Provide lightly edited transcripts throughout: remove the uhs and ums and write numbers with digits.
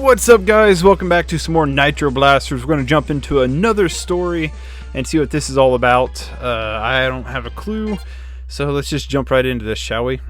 What's up, guys? Welcome back to some more Nitro Blasterz. We're going to jump into another story and see what this is all about. I don't have a clue, so let's just jump right into this, shall we?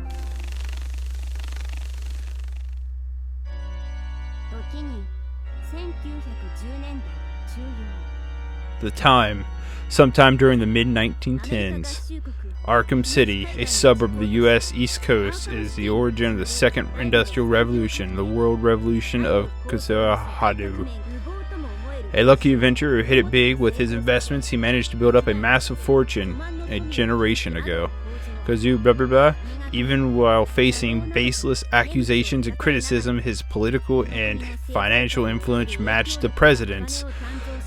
The time, sometime during the mid-1910s. Arkham City, a suburb of the U.S. East Coast, is the origin of the Second Industrial Revolution, the World Revolution of Examu. A lucky adventurer who hit it big with his investments, he managed to build up a massive fortune a generation ago. Even while facing baseless accusations and criticism, his political and financial influence matched the president's.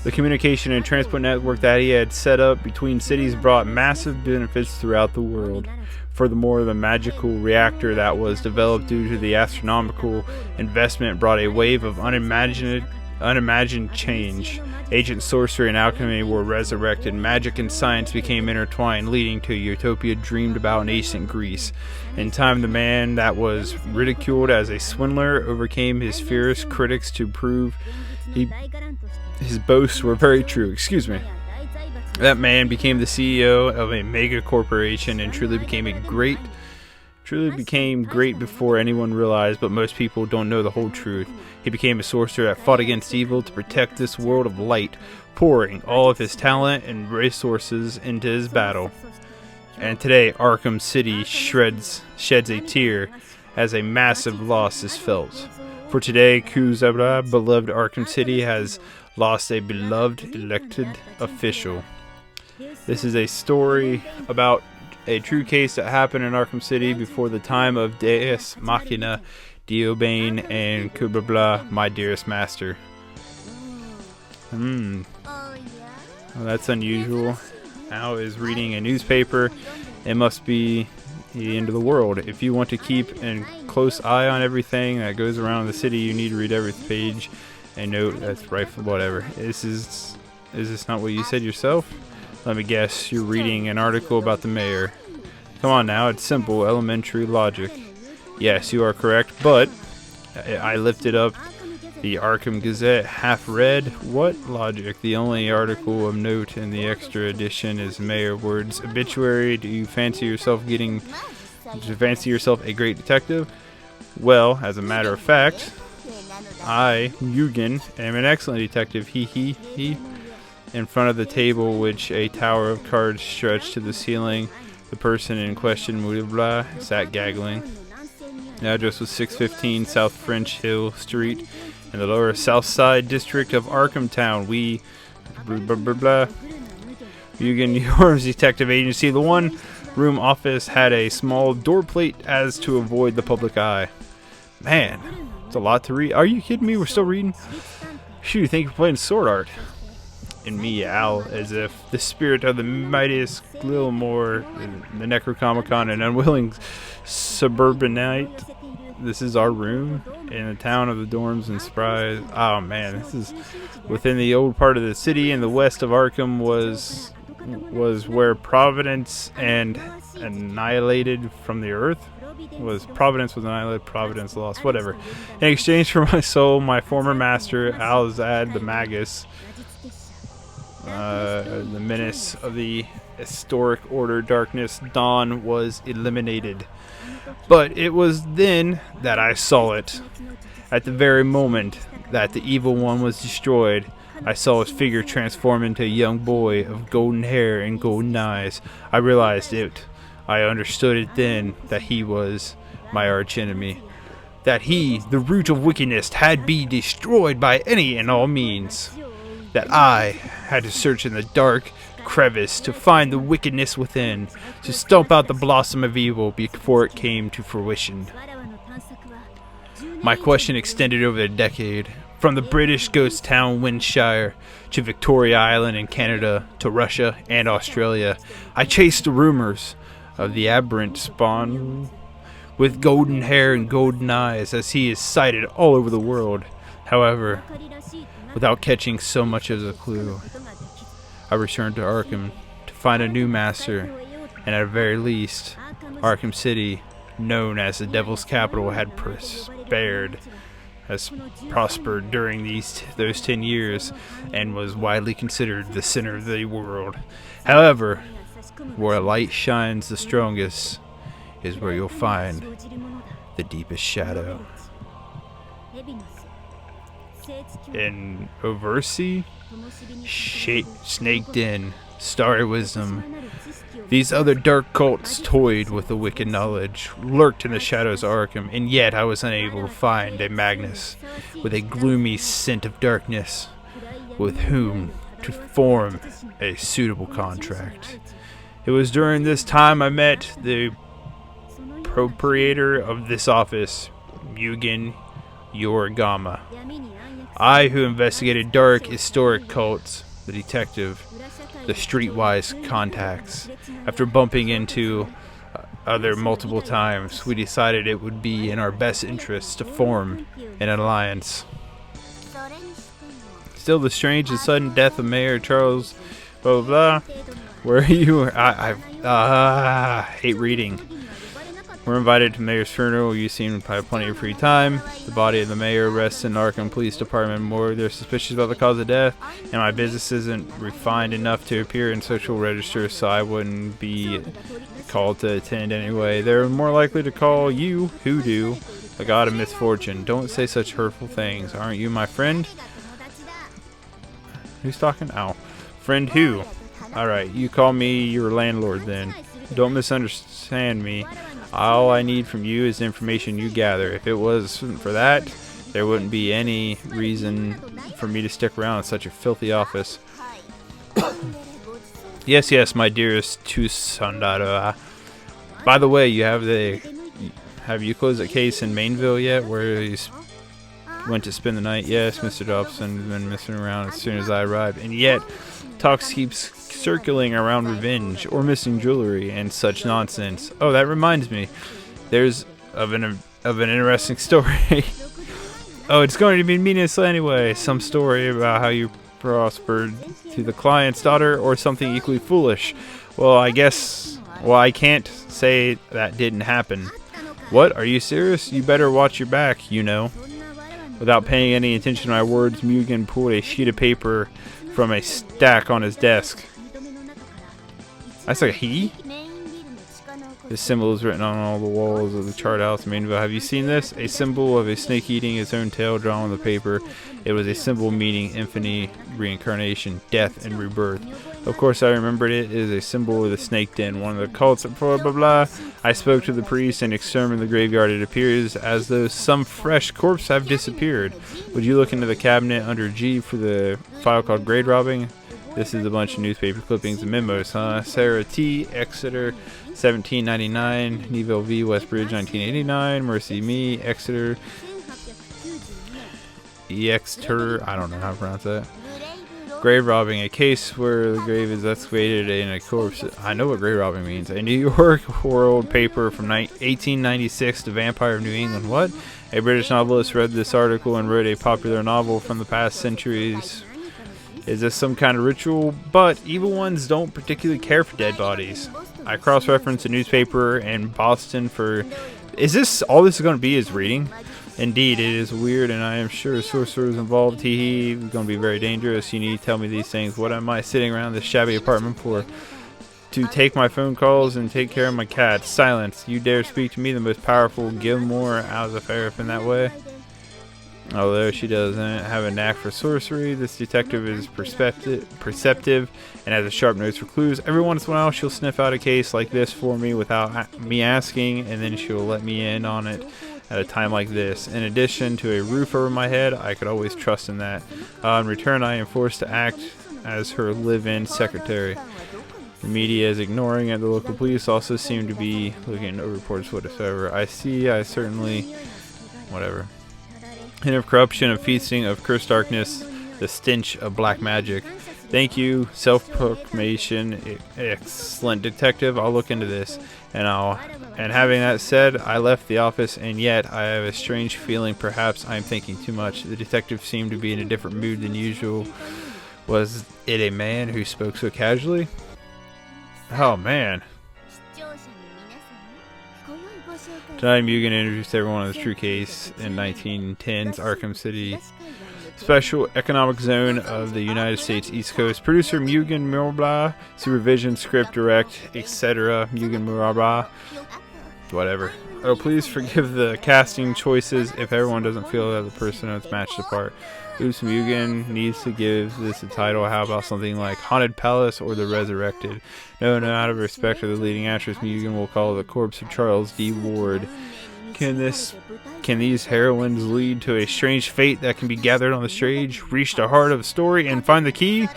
The communication and transport network that he had set up between cities brought massive benefits throughout the world. Furthermore, the magical reactor that was developed due to the astronomical investment brought a wave of unimagined change. Ancient sorcery and alchemy were resurrected. Magic and science became intertwined, leading to a utopia dreamed about in ancient Greece. In time, the man that was ridiculed as a swindler overcame his fierce critics to prove his boasts were very true. That man became the CEO of a mega corporation and truly became great before anyone realized, but most people don't know the whole truth. He became a sorcerer that fought against evil to protect this world of light, pouring all of his talent and resources into his battle. And today, Arkham City sheds a tear as a massive loss is felt. For today, Kuzabra, beloved Arkham City, has lost a beloved elected official. This is a story about a true case that happened in Arkham City before the time of Deus Machina, Diobane, and Kubla, my dearest master. Well, that's unusual. Al is reading a newspaper. It must be the end of the world. If you want to keep a close eye on everything that goes around the city, you need to read every page and note that's right for whatever. Is this not what you said yourself? Let me guess, you're reading an article about the mayor. Come on now, it's simple, elementary logic. Yes, you are correct, but I lifted up the Arkham Gazette, half read. What logic? The only article of note in the extra edition is Mayor Word's obituary. Do you fancy yourself a great detective? Well, as a matter of fact, I, Yugen, am an excellent detective. He. In front of the table, which a tower of cards stretched to the ceiling, the person in question, Mudibla, sat giggling. The address was 615 South French Hill Street in the lower South Side district of Arkham Town. Yugen, yours detective agency. The one-room office had a small door plate as to avoid the public eye. Man, it's a lot to read. Are you kidding me? We're still reading? Shoot, you think you're playing sword art? And me, Al, as if the spirit of the mightiest Glilmore, the Necrocomicon, an unwilling suburbanite. This is our room in the town of the dorms and Surprise. Oh man, this is within the old part of the city in the west of Arkham was where Providence and annihilated from the earth. Providence was annihilated, Providence lost, whatever. In exchange for my soul, my former master, Alzad the Magus, the menace of the historic order darkness dawn, was eliminated. But it was then that I saw it. At the very moment that the evil one was destroyed, I saw his figure transform into a young boy of golden hair and golden eyes. I realized it. I understood it then that he was my archenemy. That he, the root of wickedness, had be destroyed by any and all means. That I had to search in the dark crevice to find the wickedness within, to stomp out the blossom of evil before it came to fruition. My question extended over a decade, from the British ghost town Windshire to Victoria Island in Canada to Russia and Australia. I chased the rumors of the aberrant spawn with golden hair and golden eyes, as he is sighted all over the world. However, without catching so much as a clue, I returned to Arkham to find a new master, and at the very least, Arkham City, known as the Devil's Capital, had prospered has prospered during those 10 years and was widely considered the center of the world. However, where light shines the strongest is where you'll find the deepest shadow. In Oversea, snaked in, starry wisdom. These other dark cults toyed with the wicked knowledge, lurked in the shadows of Arkham, and yet I was unable to find a Magnus with a gloomy scent of darkness with whom to form a suitable contract. It was during this time I met the proprietor of this office, Mugen Yorigama. I, who investigated dark, historic cults, the detective, the streetwise contacts. After bumping into other multiple times, we decided it would be in our best interest to form an alliance. Still, the strange and sudden death of Mayor Charles, blah blah blah. Where are you? I hate reading. We're invited to Mayor's funeral. You seem to have plenty of free time. The body of the mayor rests in Arkham Police Department morgue. They're suspicious about the cause of death, and my business isn't refined enough to appear in social registers, so I wouldn't be called to attend anyway. They're more likely to call you Hoodoo, a god of misfortune. Don't say such hurtful things. Aren't you my friend? Who's talking? Ow. Friend who? Alright, you call me your landlord then. Don't misunderstand me. All I need from you is the information you gather. If it wasn't for that, there wouldn't be any reason for me to stick around in such a filthy office. Yes, my dearest Tsundara. By the way, have you closed a case in Mainville yet where you went to spend the night? Yes, Mr. Dobson's been messing around as soon as I arrived. And yet, talks keeps circling around revenge or missing jewelry and such nonsense. Oh, that reminds me. There's of an interesting story. Oh, it's going to be meaningless anyway. Some story about how you prospered to the client's daughter or something equally foolish. Well, I can't say that didn't happen. What? Are you serious? You better watch your back, you know. Without paying any attention to my words, Mugen pulled a sheet of paper from a stack on his desk. That's like a he? This symbol is written on all the walls of the chart house in Mainville. Have you seen this? A symbol of a snake eating its own tail drawn on the paper. It was a symbol meaning infinite reincarnation, death, and rebirth. Of course I remembered it. It is a symbol of the snake den, one of the cults, blah blah blah. I spoke to the priest and examined the graveyard. It appears as though some fresh corpse have disappeared. Would you look into the cabinet under G for the file called grade robbing? This is a bunch of newspaper clippings and memos, huh? Sarah T. Exeter, 1799. Neville V. Westbridge, 1989. Mercy Me. Exeter. Exeter. I don't know how to pronounce that. Grave robbing. A case where the grave is excavated and a corpse. I know what grave robbing means. A New York World paper from 1896. The Vampire of New England. What? A British novelist read this article and wrote a popular novel from the past centuries. Is this some kind of ritual? But evil ones don't particularly care for dead bodies. I cross-referenced a newspaper in Boston for... Is this all this is going to be is reading? Indeed, it is weird, and I am sure sorcerers involved. Hee it's going to be very dangerous. You need to tell me these things. What am I sitting around this shabby apartment for? To take my phone calls and take care of my cats. Silence. You dare speak to me, the most powerful Gilmore out of the sheriff in that way? Although she doesn't have a knack for sorcery, this detective is perceptive and has a sharp nose for clues. Every once in a while, she'll sniff out a case like this for me without me asking, and then she'll let me in on it at a time like this. In addition to a roof over my head, I could always trust in that. In return, I am forced to act as her live-in secretary. The media is ignoring it. The local police also seem to be looking at no reports whatsoever. I certainly... whatever. Hint of corruption, of feasting, of cursed darkness, the stench of black magic. Thank you, self-proclamation, excellent detective. I'll look into this, and having that said, I left the office, and yet I have a strange feeling. Perhaps I'm thinking too much. The detective seemed to be in a different mood than usual. Was it a man who spoke so casually? Oh man. Tonight, Mugen introduced everyone on the true case in 1910's Arkham City, Special Economic Zone of the United States East Coast. Producer Mugen Murabla, supervision, script, direct, etc. Mugen Murabla, whatever. Oh, please forgive the casting choices if everyone doesn't feel that the person is matched apart. Oops, Mugen needs to give this a title. How about something like Haunted Palace or The Resurrected? No, out of respect for the leading actress, Mugen will call The Corpse of Charles D. Ward. Can these heroines lead to a strange fate that can be gathered on the stage, reach the heart of the story, and find the key?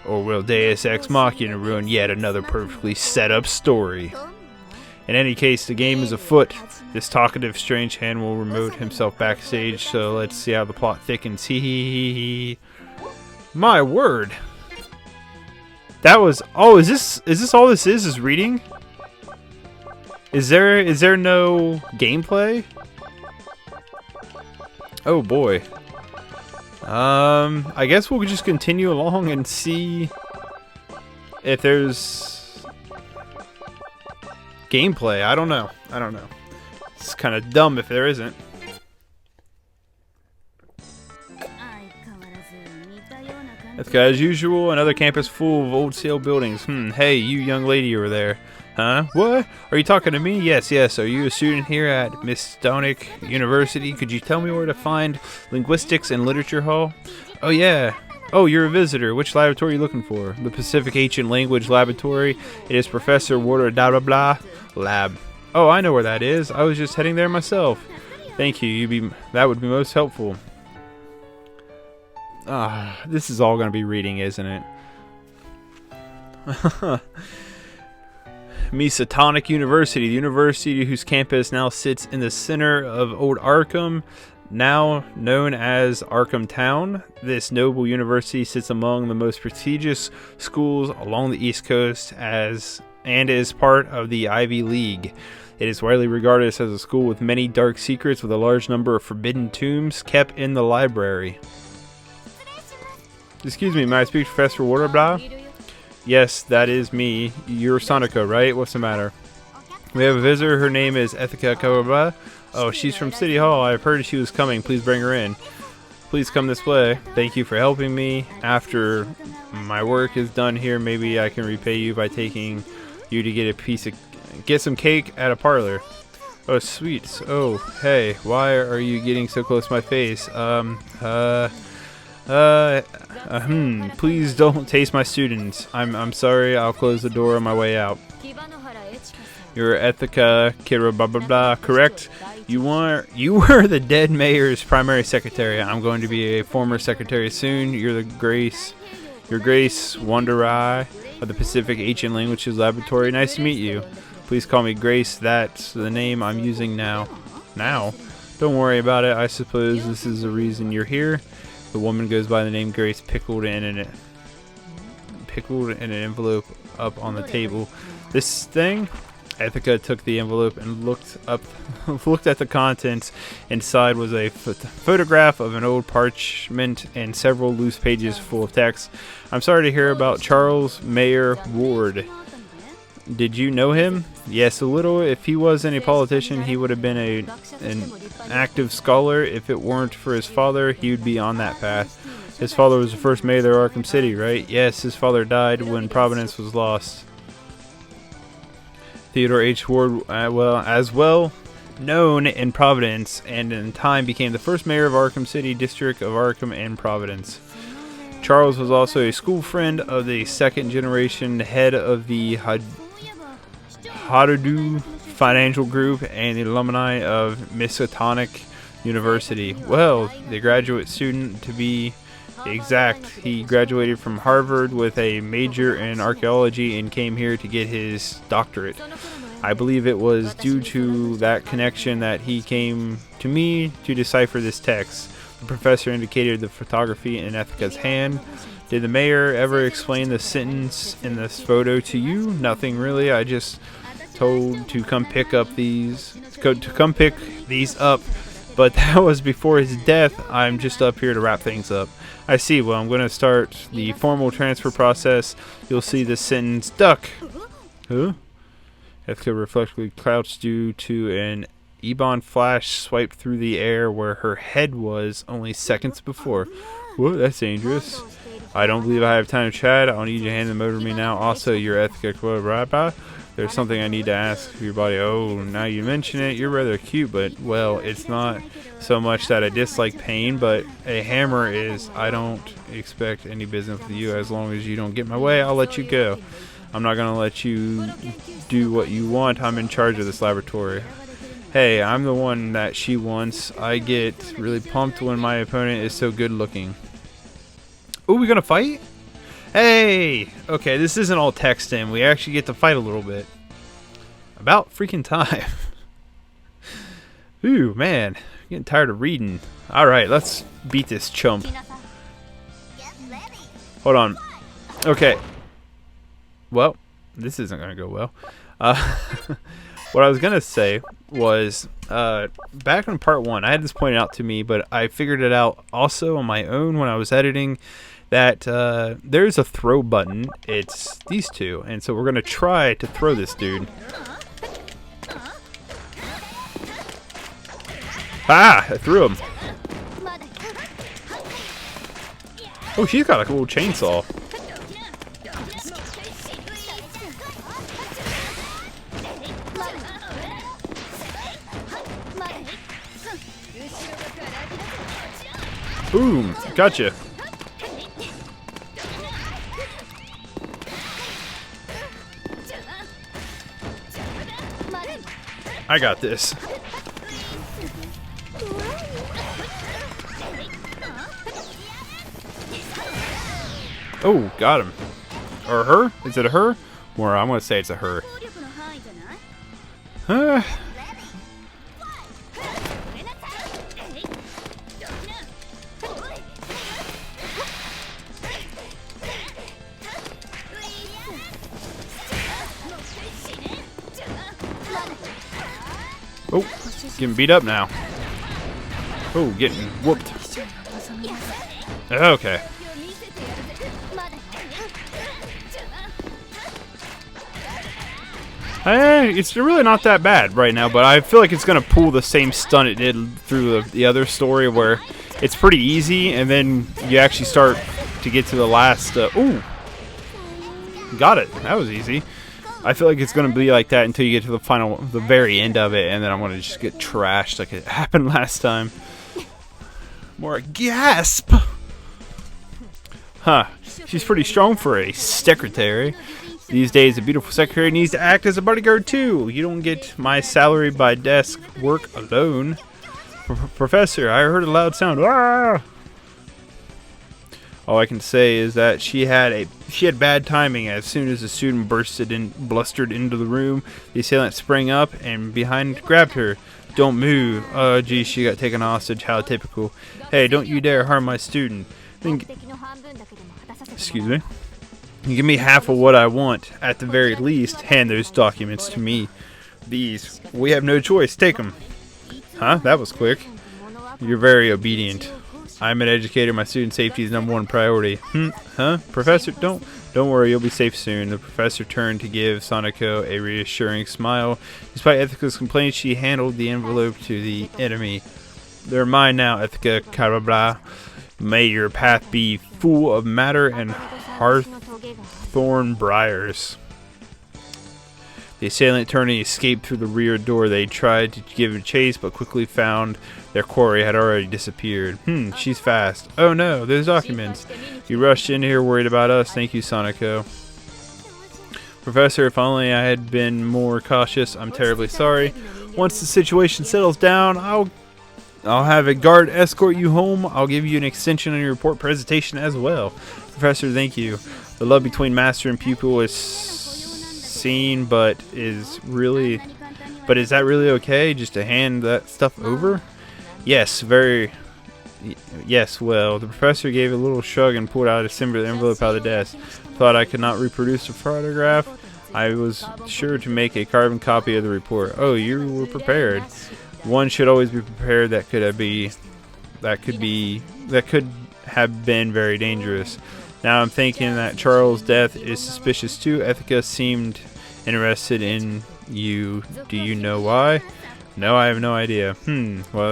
Or will Deus Ex Machina ruin yet another perfectly set up story? In any case, the game is afoot. This talkative strange hand will remote himself backstage, so let's see how the plot thickens. Hee. My word. That was... Oh, is this all this is reading? Is there no gameplay? Oh boy. I guess we'll just continue along and see if there's gameplay. I don't know. It's kind of dumb if there isn't. As usual, another campus full of old stale buildings. Hey, you young lady over there. Huh? What? Are you talking to me? Yes. Are you a student here at Mistonic University? Could you tell me where to find Linguistics and Literature Hall? Oh, yeah. Oh, you're a visitor. Which laboratory are you looking for? The Pacific Ancient Language Laboratory. It is Professor Water blah Lab. Oh, I know where that is. I was just heading there myself. Thank you. That would be most helpful. This is all going to be reading, isn't it? Miskatonic University, the university whose campus now sits in the center of Old Arkham, now known as Arkham Town. This noble university sits among the most prestigious schools along the East Coast and is part of the Ivy League. It is widely regarded as a school with many dark secrets, with a large number of forbidden tombs kept in the library. Excuse me, may I speak to Professor Waterblah? Yes, that is me. You're Sonica, right? What's the matter? We have a visitor. Her name is Ethika Kawabra. Oh, she's from City Hall. I've heard she was coming. Please bring her in. Please come this way. Thank you for helping me. After my work is done here, maybe I can repay you by taking you to get some cake at a parlor. Oh, sweet. Oh, hey, why are you getting so close to my face? Please don't taste my students. I'm sorry. I'll close the door on my way out. You're Ethika Kirababla, correct? You were the dead mayor's primary secretary. I'm going to be a former secretary soon. Your Grace Wanderai of the Pacific Ancient Languages Laboratory. Nice to meet you. Please call me Grace. That's the name I'm using now. Now? Don't worry about it. I suppose this is the reason you're here. The woman goes by the name Grace, pickled in an envelope up on the table. This thing? Ethika took the envelope and looked at the contents. Inside was a photograph of an old parchment and several loose pages full of text. I'm sorry to hear about Charles Mayer Ward. Did you know him? Yes, a little. If he wasn't a politician, he would have been an active scholar. If it weren't for his father, he would be on that path. His father was the first mayor of Arkham City, right? Yes, his father died when Providence was lost. Theodore H. Ward, as well known in Providence, and in time became the first mayor of Arkham City, District of Arkham and Providence. Charles was also a school friend of the second-generation head of the Harudu Financial Group and the alumni of Miskatonic University. Well, the graduate student, to be exact. He graduated from Harvard with a major in archaeology and came here to get his doctorate. I believe it was due to that connection that he came to me to decipher this text. The professor indicated the photography in Ethika's hand. Did the mayor ever explain the sentence in this photo to you? Nothing really. I just told to come pick these up, but that was before his death. I'm just up here to wrap things up. I see. Well, I'm going to start the formal transfer process. You'll see the sentence, duck. Huh? Ethika reflectively crouched due to an Ebon flash swiped through the air where her head was only seconds before. Whoa, that's dangerous. I don't believe I have time to chat. I'll need you to hand them over to me now. Also, your Ethika. There's something I need to ask for your body. Oh, now you mention it. You're rather cute, but, well, it's not so much that I dislike pain, but a hammer is. I don't expect any business with you. As long as you don't get in my way, I'll let you go. I'm not going to let you do what you want. I'm in charge of this laboratory. Hey, I'm the one that she wants. I get really pumped when my opponent is so good looking. Oh, we gonna fight? Hey! Okay, this isn't all texting. We actually get to fight a little bit. About freaking time. Ooh, man. I'm getting tired of reading. Alright, let's beat this chump. Hold on. Okay. Well, this isn't gonna go well. What I was gonna say was, back in part 1, I had this pointed out to me, but I figured it out also on my own when I was editing, that there's a throw button. It's these two, and so we're gonna try to throw this dude. Ah! I threw him. Oh, she's got like a little chainsaw. Boom! Gotcha. I got this. Oh, got him. Or her? Is it a her? Or I'm gonna say it's a her. Oh, getting beat up now. Oh, getting whooped. Okay. It's really not that bad right now, but I feel like it's going to pull the same stunt it did through the other story where it's pretty easy, and then you actually start to get to the last... ooh! Got it. That was easy. I feel like it's going to be like that until you get to the very end of it, and then I'm going to just get trashed like it happened last time. More gasp! Huh. She's pretty strong for a secretary. These days, a beautiful secretary needs to act as a bodyguard too. You don't get my salary by desk work alone. Professor, I heard a loud sound. Ah! All I can say is that she had bad timing. As soon as the student blustered into the room, the assailant sprang up and behind grabbed her. Don't move. Oh, gee, she got taken hostage. How typical. Hey, don't you dare harm my student. Excuse me. You give me half of what I want. At the very least, hand those documents to me. These. We have no choice. Take them. Huh? That was quick. You're very obedient. I'm an educator. My student safety is #1 priority. Huh? Professor, don't worry. You'll be safe soon. The professor turned to give Sanako a reassuring smile. Despite Ethica's complaints, she handed the envelope to the enemy. They're mine now, Ethica Carabra. May your path be full of matter and Thorn briars. The assailant turned and escaped through the rear door. They tried to give it chase, but quickly found their quarry had already disappeared. She's fast. Oh no, there's documents. You rushed in here worried about us. Thank you, Sanako. Professor, if only I had been more cautious. I'm terribly sorry. Once the situation settles down, I'll have a guard escort you home. I'll give you an extension on your report presentation as well. Professor, thank you. The love between master and pupil is seen, but is that really okay just to hand that stuff over? Yes, yes, well, the professor gave a little shrug and pulled out a similar envelope out of the desk. Thought I could not reproduce the photograph. I was sure to make a carbon copy of the report. Oh, you were prepared. One should always be prepared. That could have been very dangerous. Now I'm thinking that Charles' death is suspicious too. Ethica seemed interested in you. Do you know why? No, I have no idea. Well,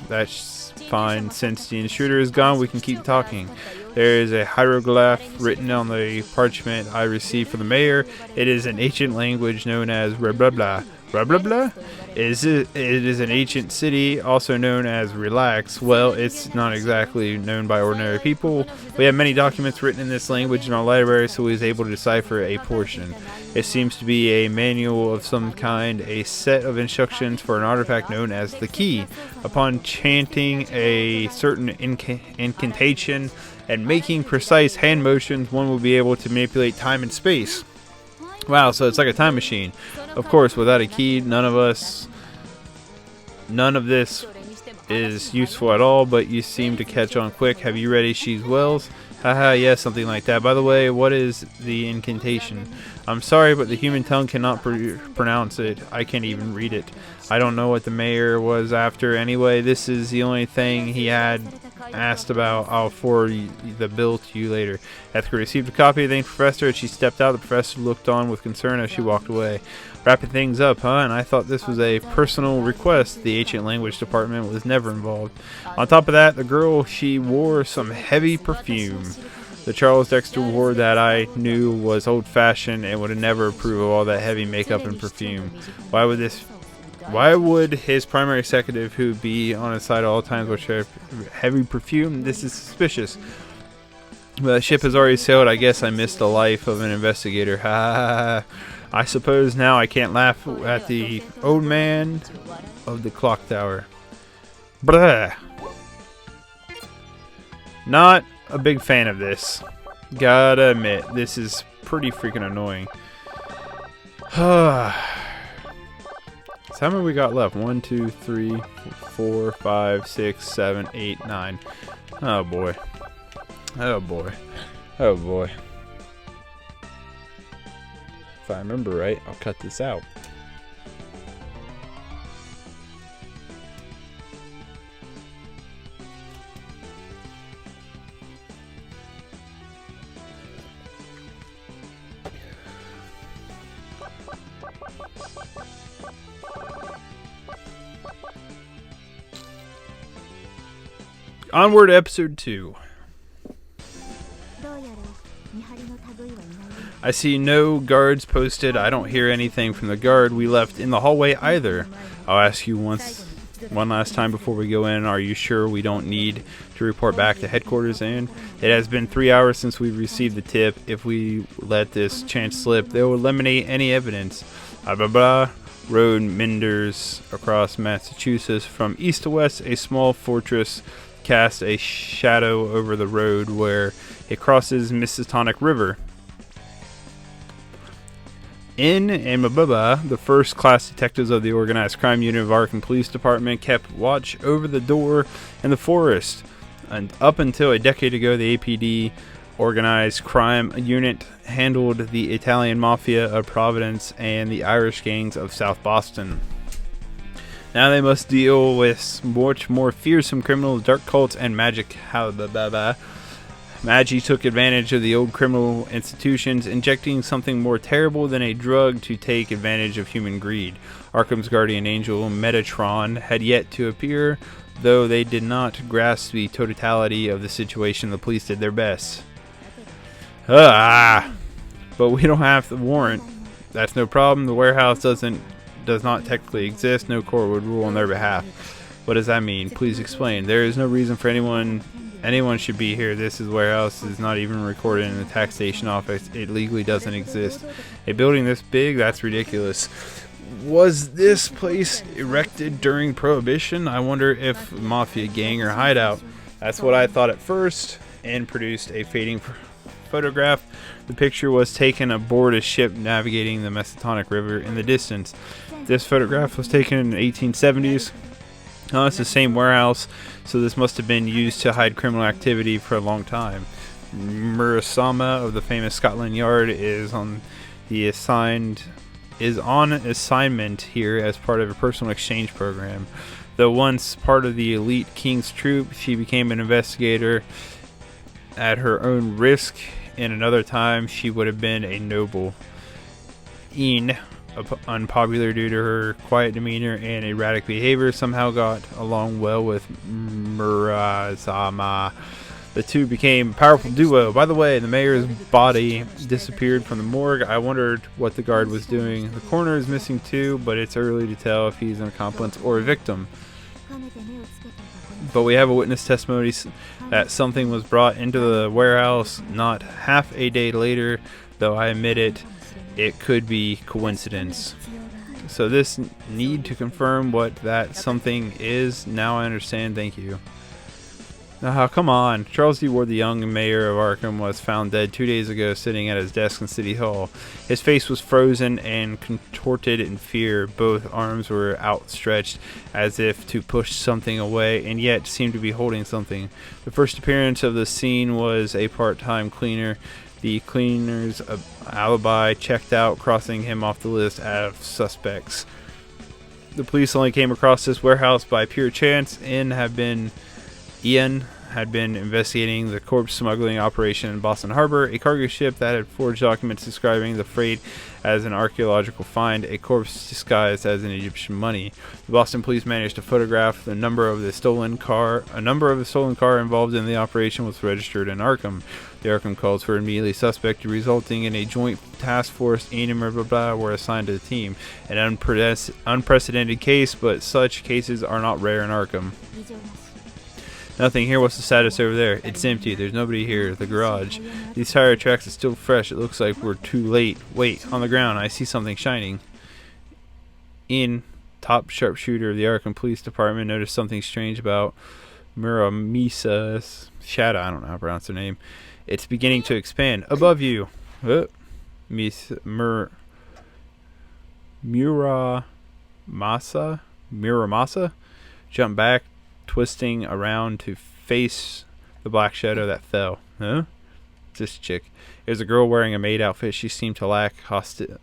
that's fine. Since the intruder is gone, we can keep talking. There is a hieroglyph written on the parchment I received from the mayor. It is an ancient language known as blah blah blah. Blah blah blah? It is an ancient city, also known as Relax. Well, it's not exactly known by ordinary people. We have many documents written in this language in our library, so we was able to decipher a portion. It seems to be a manual of some kind, a set of instructions for an artifact known as the key. Upon chanting a certain incantation and making precise hand motions, one will be able to manipulate time and space. Wow, so it's like a time machine. Of course, without a key, none of this is useful at all, but you seem to catch on quick. Have you read H.G. Wells? Haha, yes, something like that. By the way, what is the incantation? I'm sorry, but the human tongue cannot pronounce it. I can't even read it. I don't know what the mayor was after. Anyway, this is the only thing he had asked about. I'll forward the bill to you later. After we received a copy, thanked the professor as she stepped out. The professor looked on with concern as she walked away. Wrapping things up, huh? And I thought this was a personal request. The ancient language department was never involved. On top of that, the girl, she wore some heavy perfume. The Charles Dexter wore that I knew was old-fashioned and would have never approve of all that heavy makeup and perfume. Why would his primary executive, who would be on his side at all times, wear heavy perfume? This is suspicious. But the ship has already sailed. I guess I missed the life of an investigator. Ha ha ha. I suppose now I can't laugh at the old man of the clock tower. Blah. Not a big fan of this. Gotta admit, this is pretty freaking annoying. So how many we got left? 1, 2, 3, 4, 5, 6, 7, 8, 9. Oh boy. Oh boy. Oh boy. If I remember right, I'll cut this out. Onward to episode 2. I see no guards posted. I don't hear anything from the guard we left in the hallway either. I'll ask you one last time before we go in. Are you sure we don't need to report back to headquarters? And it has been 3 hours since we received the tip. If we let this chance slip, they will eliminate any evidence. Blah blah blah. Road meanders across Massachusetts from east to west. A small fortress casts a shadow over the road where it crosses Mississauga River. In and the first-class detectives of the organized crime unit of Arkham Police Department kept watch over the door in the forest. And up until a decade ago, the APD organized crime unit handled the Italian Mafia of Providence and the Irish gangs of South Boston. Now they must deal with much more fearsome criminals, dark cults, and magic. Magi took advantage of the old criminal institutions, injecting something more terrible than a drug to take advantage of human greed. Arkham's guardian angel, Metatron, had yet to appear, though they did not grasp the totality of the situation. The police did their best. But we don't have the warrant. That's no problem. The warehouse does not technically exist. No court would rule on their behalf. What does that mean? Please explain. There is no reason for anyone should be here. This warehouse is not even recorded in the taxation office. It legally doesn't exist. A building this big? That's ridiculous. Was this place erected during Prohibition? I wonder if mafia gang or hideout. That's what I thought at first, and produced a fading photograph. The picture was taken aboard a ship navigating the Mississauga River in the distance. This photograph was taken in the 1870s. Oh, it's the same warehouse, so this must have been used to hide criminal activity for a long time. Murasama of the famous Scotland Yard is on assignment here as part of a personal exchange program. Though once part of the elite King's troop, she became an investigator at her own risk. In another time, she would have been a noble. unpopular due to her quiet demeanor and erratic behavior, somehow got along well with Murasama. The two became a powerful duo. By the way, the mayor's body disappeared from the morgue. I wondered what the guard was doing. The coroner is missing too, but it's early to tell if he's an accomplice or a victim. But we have a witness testimony that something was brought into the warehouse not half a day later, though I admit it could be coincidence. So this need to confirm what that something is. Now I understand. Thank you. Come on. Charles D. Ward, the young mayor of Arkham, was found dead 2 days ago sitting at his desk in City Hall. His face was frozen and contorted in fear. Both arms were outstretched as if to push something away, and yet seemed to be holding something. The first appearance of the scene was a part-time cleaner. The cleaner's alibi checked out, crossing him off the list of suspects. The police only came across this warehouse by pure chance Ian had been investigating the corpse smuggling operation in Boston Harbor, a cargo ship that had forged documents describing the freight as an archaeological find, a corpse disguised as an Egyptian mummy. The Boston police managed to photograph the number of the stolen car. A number of the stolen car involved in the operation was registered in Arkham. The Arkham calls for immediately suspect, resulting in a joint task force. Ian and were assigned to the team. An unprecedented case, but such cases are not rare in Arkham. Nothing here. What's the status over there? It's empty. There's nobody here. The garage. These tire tracks are still fresh. It looks like we're too late. Wait, on the ground. I see something shining. Ian, top sharpshooter of the Arkham Police Department, noticed something strange about Muramisa's shadow. I don't know how to pronounce her name. It's beginning to expand. Above you. Muramasa? Jump back, twisting around to face the black shadow that fell. Huh? This chick. It was a girl wearing a maid outfit. She seemed to lack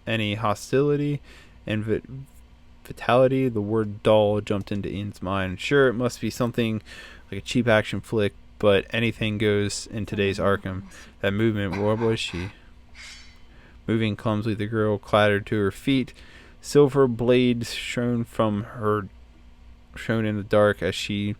any hostility and vitality. The word doll jumped into Ian's mind. Sure, it must be something like a cheap action flick, but anything goes in today's Arkham. That movement, what was she? Moving clumsily, the girl clattered to her feet. Silver blades shone in the dark as she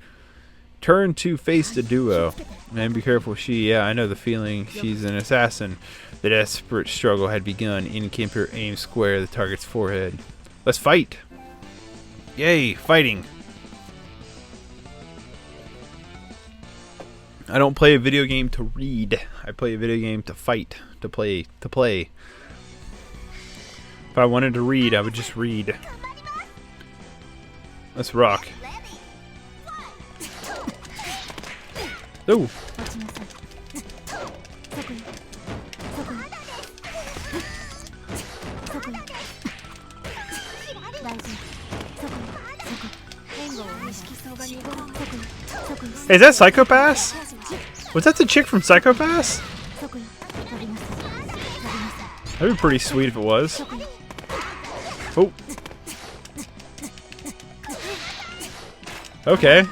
turned to face the duo. And be careful, yeah, I know the feeling. She's an assassin. The desperate struggle had begun. Innkeeper aimed square at the target's forehead. Let's fight! Yay, fighting! I don't play a video game to read. I play a video game to fight, to play. If I wanted to read, I would just read. Let's rock. Ooh. Hey, is that Psychopass? Was that the chick from Psychopass? That'd be pretty sweet if it was. Oh. Okay.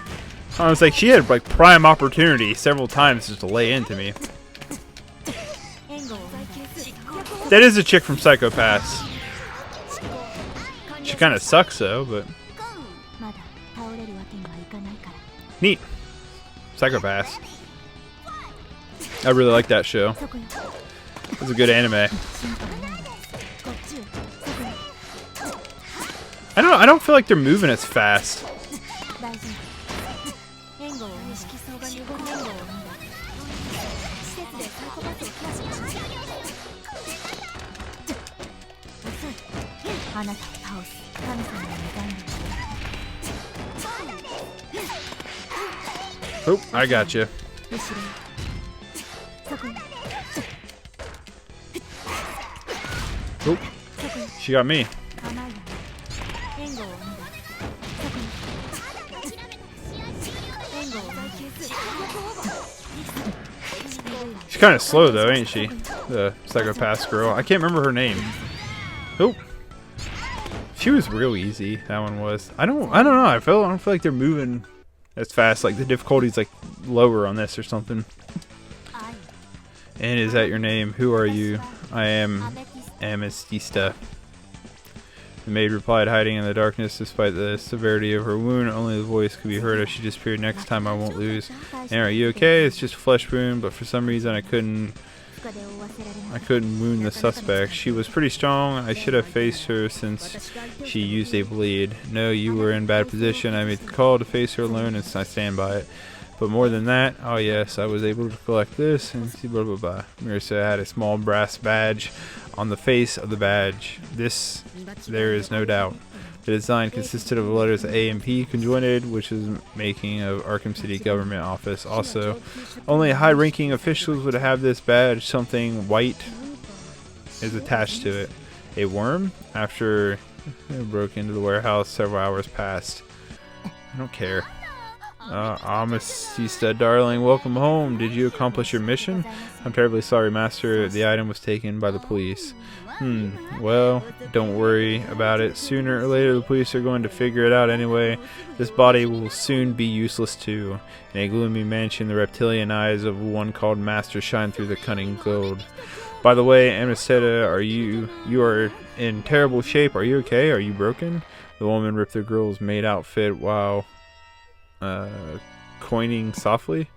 I was like, she had like prime opportunity several times just to lay into me. That is a chick from Psychopass. She kind of sucks though, but neat. Psychopass. I really like that show. It's a good anime. I don't feel like they're moving as fast. Oh, I got you. Oh, she got me. She's kind of slow though, ain't she? The Psychopass girl. I can't remember her name. Oh, she was real easy. That one was. I don't know. I don't feel like they're moving as fast. Like the difficulty's like lower on this or something. And is that your name? Who are you? I am Amestista. The maid replied, hiding in the darkness despite the severity of her wound. Only the voice could be heard as she disappeared. Next time I won't lose. And are you okay? It's just a flesh wound, but for some reason I couldn't wound the suspect. She was pretty strong. I should have faced her since she used a blade. No, you were in bad position. I made the call to face her alone and I stand by it. But more than that, oh yes, I was able to collect this and see blah blah blah. Mirza had a small brass badge on the face of the badge. This, there is no doubt. The design consisted of the letters A and P conjoined, which is making of Arkham City government office. Also, only high-ranking officials would have this badge. Something white is attached to it. A worm? After it broke into the warehouse, several hours passed. I don't care. Amistista, darling, welcome home. Did you accomplish your mission? I'm terribly sorry, master. The item was taken by the police. Well, don't worry about it. Sooner or later, the police are going to figure it out anyway. This body will soon be useless too. In a gloomy mansion, the reptilian eyes of one called Master shine through the cunning gold. By the way, Amistetta, you are in terrible shape. Are you okay? Are you broken? The woman ripped the girl's maid outfit while coining softly.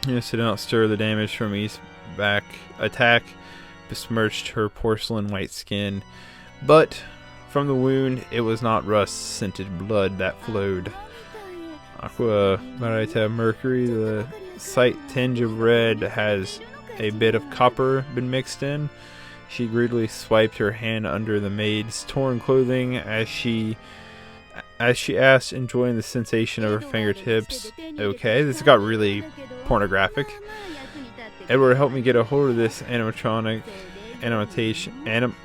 Yes, to not stir the damage from each back attack besmirched her porcelain white skin, but from the wound it was not rust-scented blood that flowed. Aqua Marita Mercury, the slight tinge of red has a bit of copper been mixed in. She greedily swiped her hand under the maid's torn clothing as she asked, enjoying the sensation of her fingertips. Okay, this got really pornographic. Edward helped me get a hold of this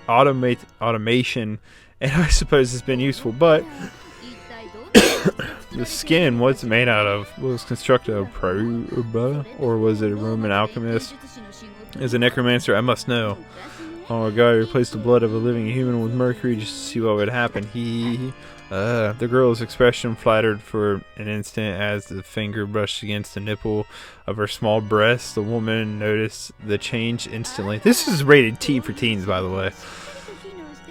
automation, and I suppose it's been useful, but the skin, what's it made out of? Was constructed of proba, or was it a Roman alchemist? As a necromancer, I must know. Oh my god, I replaced the blood of a living human with mercury just to see what would happen. The girl's expression flattered for an instant as the finger brushed against the nipple of her small breast. The woman noticed the change instantly. This is rated T for teens, by the way.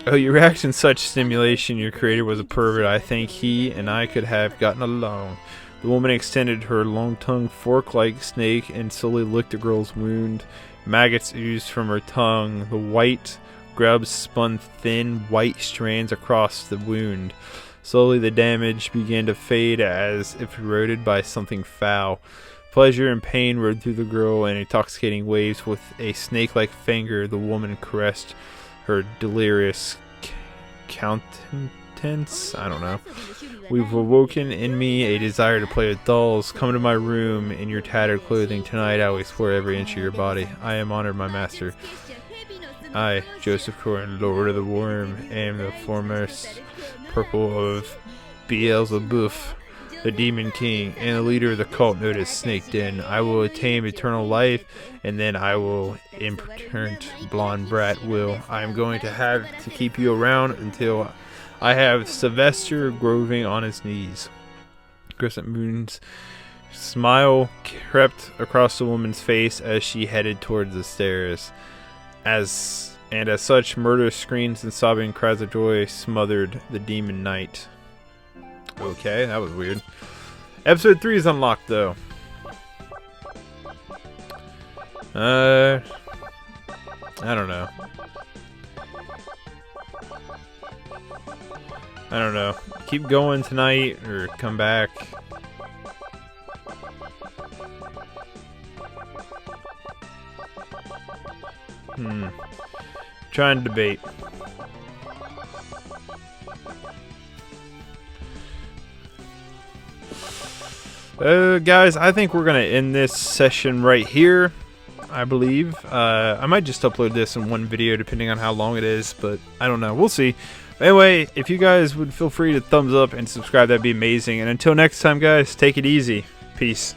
Oh, you react in such stimulation. Your creator was a pervert. I think he and I could have gotten along. The woman extended her long-tongued fork-like snake and slowly licked the girl's wound. Maggots oozed from her tongue. The white grubs spun thin white strands across the wound. Slowly the damage began to fade as if eroded by something foul. Pleasure and pain rode through the girl in intoxicating waves. With a snake-like finger, the woman caressed her delirious countenance. I don't know. We've awoken in me a desire to play with dolls. Come to my room in your tattered clothing. Tonight I will explore every inch of your body. I am honored, my master. I, Joseph Corin, Lord of the Worm, am the foremost purple of Beelzebub, the Demon King, and the leader of the cult known as Snake Den. I will attain eternal life, and then I will, impertinent blonde brat will. I am going to have to keep you around until I have Sylvester groving on his knees. Crescent Moon's smile crept across the woman's face as she headed towards the stairs. As such, murderous screams and sobbing cries of joy smothered the demon knight. Okay, that was weird. Episode 3 is unlocked, though. I don't know. I don't know. Keep going tonight or come back. Trying to debate. Guys, I think we're gonna end this session right here. I believe. I might just upload this in one video depending on how long it is, but I don't know. We'll see. Anyway, if you guys would feel free to thumbs up and subscribe, that'd be amazing. And until next time, guys, take it easy. Peace.